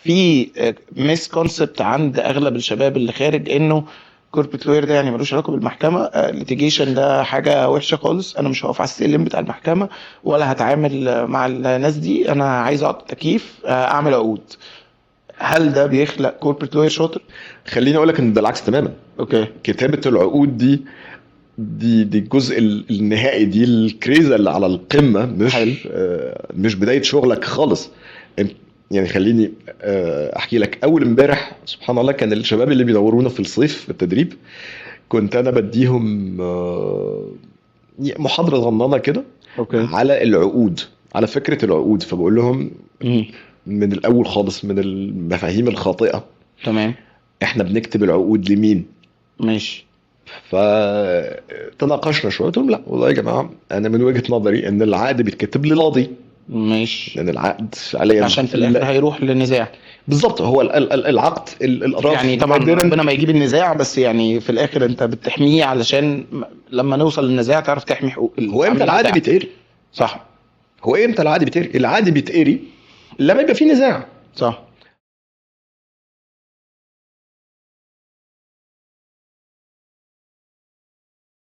في ميس كونسبت عند اغلب الشباب اللي خارج انه كوربريت لوير ده يعني ملوش علاقه بالمحكمه، ليتيجيشن ده حاجه وحشه خالص، انا مش هقف على السلم بتاع المحكمه ولا هتعامل مع الناس دي، انا عايز اقعد تكييف اعمل عقود. هل ده بيخلق كوربريت لوير شاطر؟ خليني اقول لك ان ده العكس تماما. اوكي. كتابه العقود دي الجزء النهائي، دي الكريزه اللي على القمه، حلو. مش بدايه شغلك خالص. انت يعني خليني احكي لك. اول امبارح سبحان الله كان الشباب اللي بيدورونا في الصيف في التدريب، كنت انا بديهم محاضره صغننه كده اوكي. على العقود، على فكره العقود. فبقول لهم امم. من الاول خالص من المفاهيم الخاطئه، تمام. احنا بنكتب العقود لمين؟ ماشي. فتناقشنا شويه، قلت لهم لا والله يا جماعه، انا من وجهه نظري ان العقد بيتكتب للقاضي، ماشي. لان العقد فعليا عشان في الاخر هيروح للنزاع. بالظبط هو العقد الاطراف يعني طبعا نادراً. ربنا ما يجيب النزاع، بس يعني في الاخر انت بتحميه علشان لما نوصل للنزاع تعرف تحمي حقوق هو امتى العميل العقد بتاعك. بيتقري؟ صح. هو امتى العقد بيتقري؟ العقد بيتقري لما يبقى في نزاع. صح.